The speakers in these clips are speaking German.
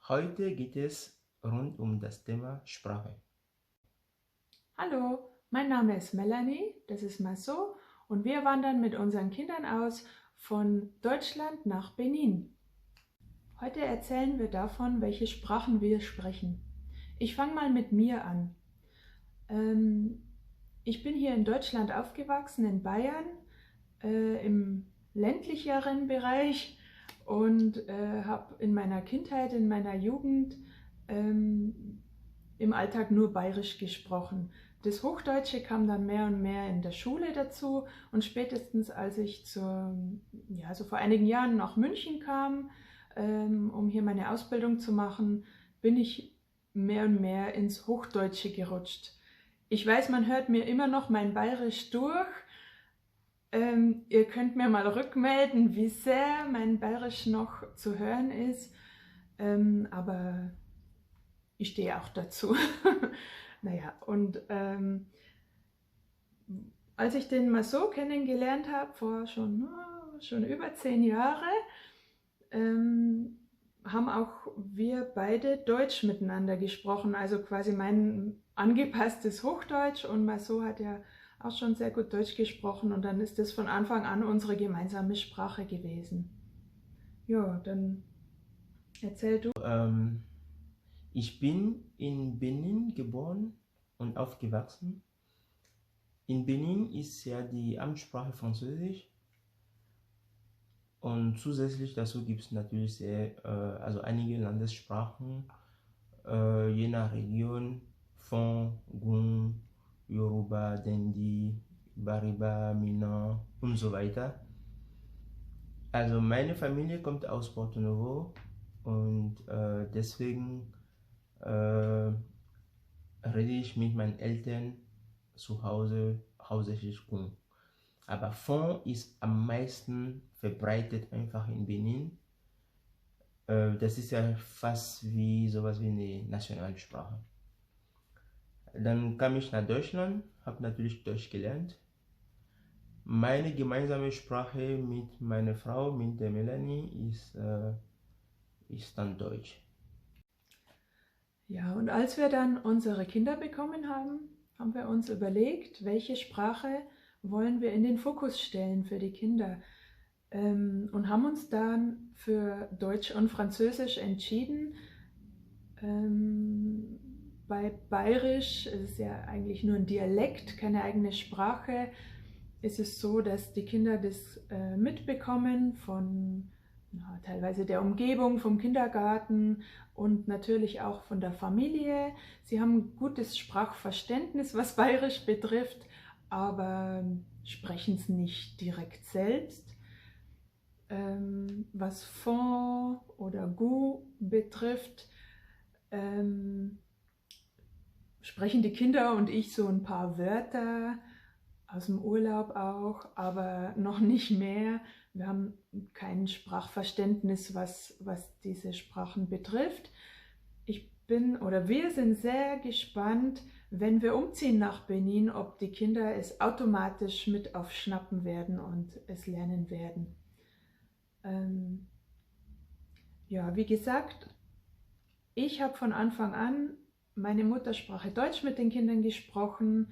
Heute geht es rund um das Thema Sprache. Hallo, mein Name ist Melanie, das ist Maso und wir wandern mit unseren Kindern aus von Deutschland nach Benin. Heute erzählen wir davon, welche Sprachen wir sprechen. Ich fange mal mit mir an. Ich bin hier in Deutschland aufgewachsen, in Bayern, im ländlicheren Bereich und habe in meiner Kindheit, in meiner Jugend im Alltag nur Bayerisch gesprochen. Das Hochdeutsche kam dann mehr und mehr in der Schule dazu und spätestens als ich so vor einigen Jahren nach München kam, um hier meine Ausbildung zu machen, bin ich mehr und mehr ins Hochdeutsche gerutscht. Ich weiß, man hört mir immer noch mein Bayerisch durch. Ihr könnt mir mal rückmelden, wie sehr mein Bayerisch noch zu hören ist, aber ich stehe auch dazu. Naja, und als ich den Maso kennengelernt habe, vor schon über 10 Jahre, haben auch wir beide Deutsch miteinander gesprochen, also quasi mein angepasstes Hochdeutsch, und Maso hat ja auch schon sehr gut Deutsch gesprochen und dann ist das von Anfang an unsere gemeinsame Sprache gewesen. Ja, dann erzähl du. Ich bin in Benin geboren und aufgewachsen. In Benin ist ja die Amtssprache Französisch und zusätzlich dazu gibt es natürlich also einige Landessprachen, je nach Region, Fon, Gung, Yoruba, Dendi, Bariba, Mina und so weiter. Also meine Familie kommt aus Porto Novo und deswegen rede ich mit meinen Eltern zu Hause hauptsächlich Gung. Aber Fon ist am meisten verbreitet einfach in Benin. Das ist ja fast wie sowas wie eine Nationalsprache. Dann kam ich nach Deutschland, habe natürlich Deutsch gelernt. Meine gemeinsame Sprache mit meiner Frau, mit der Melanie, ist dann Deutsch. Ja, und als wir dann unsere Kinder bekommen haben, haben wir uns überlegt, welche Sprache wollen wir in den Fokus stellen für die Kinder, und haben uns dann für Deutsch und Französisch entschieden. Bei Bayerisch, es ist ja eigentlich nur ein Dialekt, keine eigene Sprache, ist es so, dass die Kinder das mitbekommen von teilweise der Umgebung, vom Kindergarten und natürlich auch von der Familie. Sie haben ein gutes Sprachverständnis, was Bayerisch betrifft, aber sprechen es nicht direkt selbst. Was Fon oder Gu betrifft, sprechen die Kinder und ich so ein paar Wörter aus dem Urlaub auch, aber noch nicht mehr. Wir haben kein Sprachverständnis, was diese Sprachen betrifft. Wir sind sehr gespannt, wenn wir umziehen nach Benin, ob die Kinder es automatisch mit aufschnappen werden und es lernen werden. Ja, wie gesagt, ich habe von Anfang an meine Muttersprache Deutsch mit den Kindern gesprochen.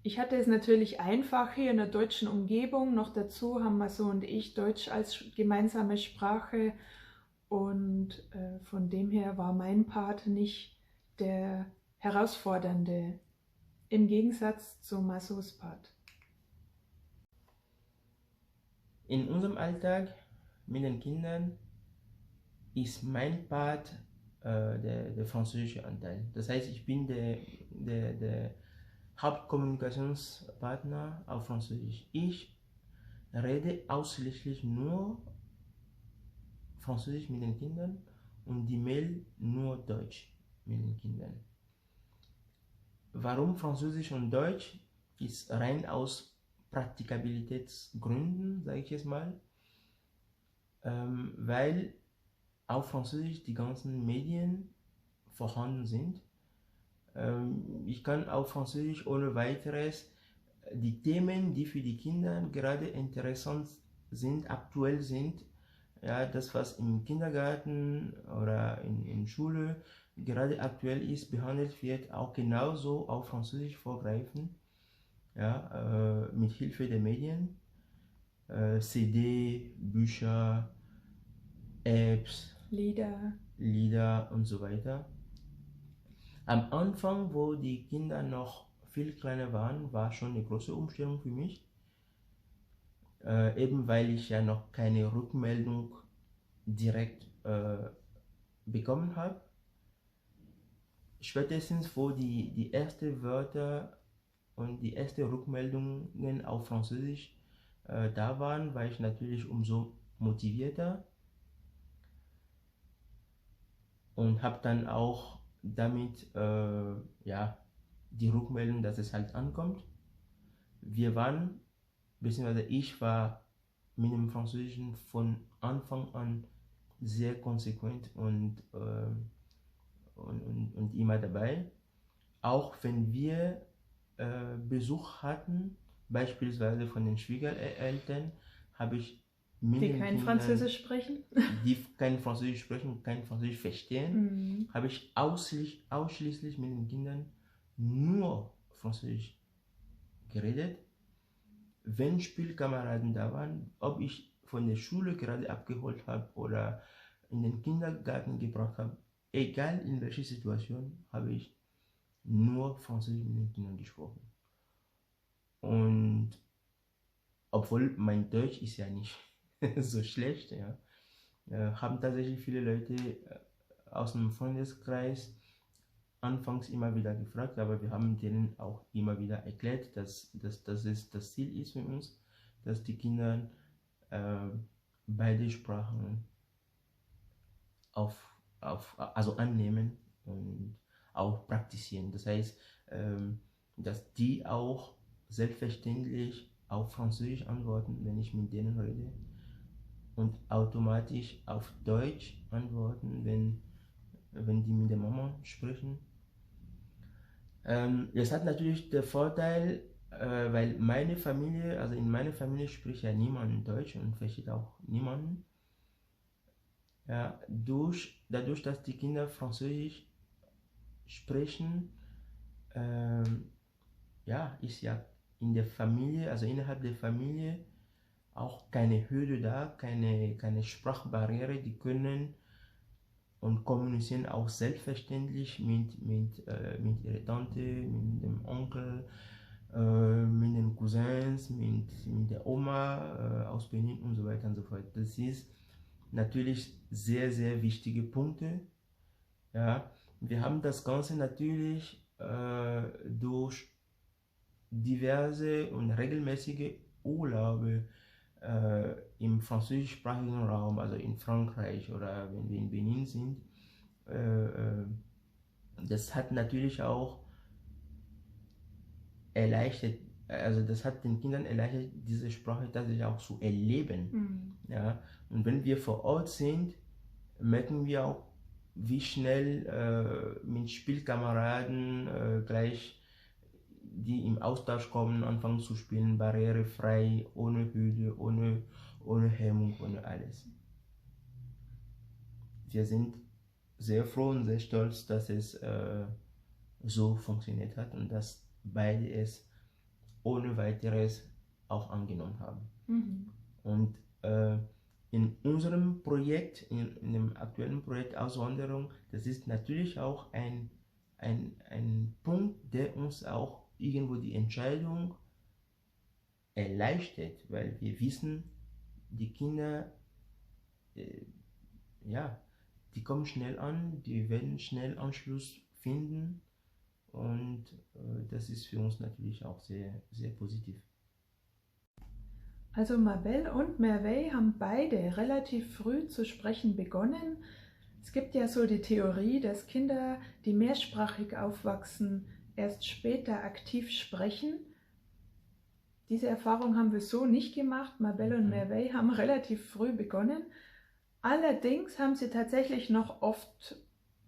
Ich hatte es natürlich einfach hier in der deutschen Umgebung. Noch dazu haben Maso und ich Deutsch als gemeinsame Sprache. Und von dem her war mein Part nicht der herausfordernde, im Gegensatz zu Masos Part. In unserem Alltag mit den Kindern ist mein Part der französische Anteil. Das heißt, ich bin der Hauptkommunikationspartner auf Französisch. Ich rede ausschließlich nur Französisch mit den Kindern und die Mail nur Deutsch mit den Kindern. Warum Französisch und Deutsch? Ist rein aus Praktikabilitätsgründen, sage ich jetzt mal, weil auf Französisch die ganzen Medien vorhanden sind. Ich kann auf Französisch ohne weiteres die Themen, die für die Kinder gerade interessant sind, aktuell sind, ja, das was im Kindergarten oder in französischen Schule gerade aktuell ist, behandelt wird, auch genauso auf Französisch vorgreifen, ja, mit Hilfe der Medien, CD, Bücher, Apps, Lieder und so weiter. Am Anfang, wo die Kinder noch viel kleiner waren, war schon eine große Umstellung für mich, eben weil ich ja noch keine Rückmeldung direkt bekommen habe. Spätestens, wo die ersten Wörter und die ersten Rückmeldungen auf Französisch da waren, war ich natürlich umso motivierter und habe dann auch damit ja, die Rückmeldung, dass es halt ankommt. Wir waren, beziehungsweise ich war mit dem Französischen von Anfang an sehr konsequent und immer dabei. Auch wenn wir Besuch hatten, beispielsweise von den Schwiegereltern, habe ich mit die kein Französisch sprechen, die kein Französisch sprechen und kein Französisch verstehen, habe ich ausschließlich mit den Kindern nur Französisch geredet. Wenn Spielkameraden da waren, ob ich von der Schule gerade abgeholt habe oder in den Kindergarten gebracht habe, egal in welcher Situation, habe ich nur Französisch mit den Kindern gesprochen. Und obwohl mein Deutsch ist ja nicht so schlecht, ja, haben tatsächlich viele Leute aus dem Freundeskreis anfangs immer wieder gefragt, aber wir haben denen auch immer wieder erklärt, dass es das Ziel ist für uns, dass die Kinder beide Sprachen also annehmen und auch praktizieren. Das heißt, dass die auch selbstverständlich auf Französisch antworten, wenn ich mit denen rede, und automatisch auf Deutsch antworten, wenn die mit der Mama sprechen. Das hat natürlich den Vorteil, weil meine Familie, also in meiner Familie spricht ja niemand Deutsch und versteht auch niemanden. Ja, dadurch, dass die Kinder Französisch sprechen, ja, ist ja in der Familie, also innerhalb der Familie, auch keine Hürde da, keine Sprachbarriere. Die können und kommunizieren auch selbstverständlich mit ihrer Tante, mit dem Onkel, mit den Cousins, mit der Oma aus Benin und so weiter und so fort. Das ist natürlich sehr, sehr wichtige Punkte. Ja. Wir haben das Ganze natürlich durch diverse und regelmäßige Urlaube im französischsprachigen Raum, also in Frankreich oder wenn wir in Benin sind, das hat natürlich auch erleichtert, also das hat den Kindern erleichtert, diese Sprache tatsächlich auch zu erleben. Ja? Und wenn wir vor Ort sind, merken wir auch, wie schnell mit Spielkameraden gleich die im Austausch kommen, anfangen zu spielen, barrierefrei, ohne Hürde, ohne Hemmung, ohne alles. Wir sind sehr froh und sehr stolz, dass es so funktioniert hat und dass beide es ohne weiteres auch angenommen haben. Und in unserem Projekt, in dem aktuellen Projekt Auswanderung, das ist natürlich auch ein Punkt, der uns auch irgendwo die Entscheidung erleichtert, weil wir wissen, die Kinder, ja, die kommen schnell an, die werden schnell Anschluss finden und das ist für uns natürlich auch sehr, sehr positiv. Also Mabel und Merveille haben beide relativ früh zu sprechen begonnen. Es gibt ja so die Theorie, dass Kinder, die mehrsprachig aufwachsen, erst später aktiv sprechen. Diese Erfahrung haben wir so nicht gemacht. Mabel und Merveille haben relativ früh begonnen. Allerdings haben sie tatsächlich noch oft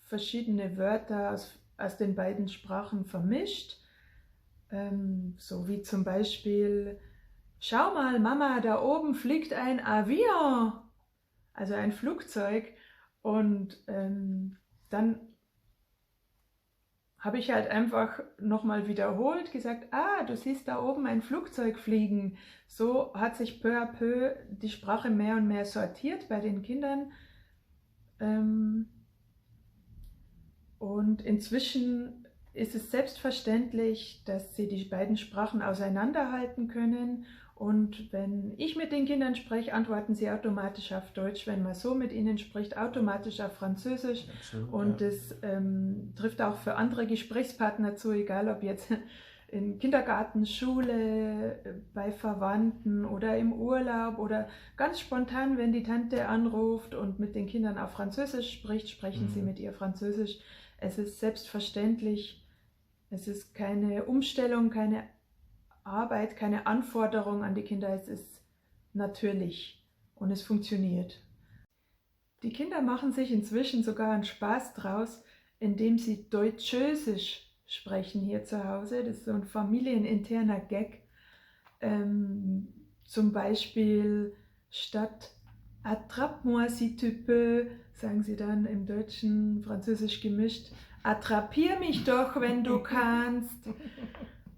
verschiedene Wörter aus den beiden Sprachen vermischt. So wie zum Beispiel: Schau mal, Mama, da oben fliegt ein Avion, also ein Flugzeug. Und dann habe ich halt einfach nochmal wiederholt, gesagt, du siehst da oben ein Flugzeug fliegen. So hat sich peu à peu die Sprache mehr und mehr sortiert bei den Kindern. Und inzwischen ist es selbstverständlich, dass sie die beiden Sprachen auseinanderhalten können. Und wenn ich mit den Kindern spreche, antworten sie automatisch auf Deutsch. Wenn man so mit ihnen spricht, automatisch auf Französisch. Absolut, Und ja. das trifft auch für andere Gesprächspartner zu, egal ob jetzt in Kindergarten, Schule, bei Verwandten oder im Urlaub oder ganz spontan, wenn die Tante anruft und mit den Kindern auf Französisch spricht, sprechen sie mit ihr Französisch. Es ist selbstverständlich, es ist keine Umstellung, keine Arbeit, keine Anforderung an die Kinder, es ist natürlich und es funktioniert. Die Kinder machen sich inzwischen sogar einen Spaß draus, indem sie Deutschösisch sprechen hier zu Hause. Das ist so ein familieninterner Gag. Zum Beispiel statt Attrape-moi si tu peux, sagen sie dann im Deutschen, Französisch gemischt, attrapier mich doch, wenn du kannst.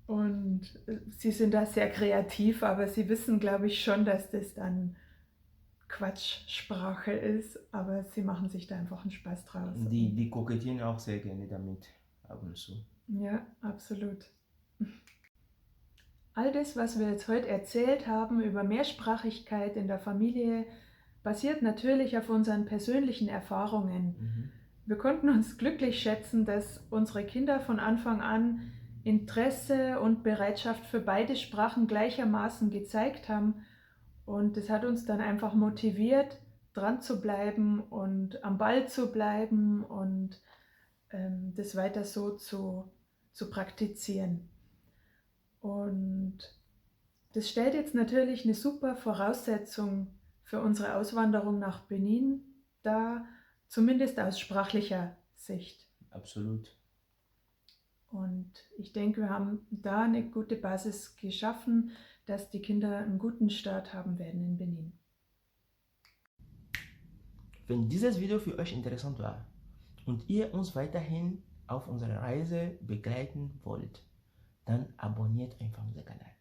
Und sie sind da sehr kreativ, aber sie wissen, glaube ich, schon, dass das dann Quatschsprache ist, aber sie machen sich da einfach einen Spaß draus. Die kokettieren auch sehr gerne damit, ab und zu. Ja, absolut. All das, was wir jetzt heute erzählt haben über Mehrsprachigkeit in der Familie, basiert natürlich auf unseren persönlichen Erfahrungen. Wir konnten uns glücklich schätzen, dass unsere Kinder von Anfang an Interesse und Bereitschaft für beide Sprachen gleichermaßen gezeigt haben. Und das hat uns dann einfach motiviert, dran zu bleiben und am Ball zu bleiben und das weiter so zu praktizieren. Und das stellt jetzt natürlich eine super Voraussetzung für unsere Auswanderung nach Benin dar, zumindest aus sprachlicher Sicht. Absolut. Und ich denke, wir haben da eine gute Basis geschaffen, dass die Kinder einen guten Start haben werden in Benin. Wenn dieses Video für euch interessant war und ihr uns weiterhin auf unserer Reise begleiten wollt, dann abonniert einfach unseren Kanal.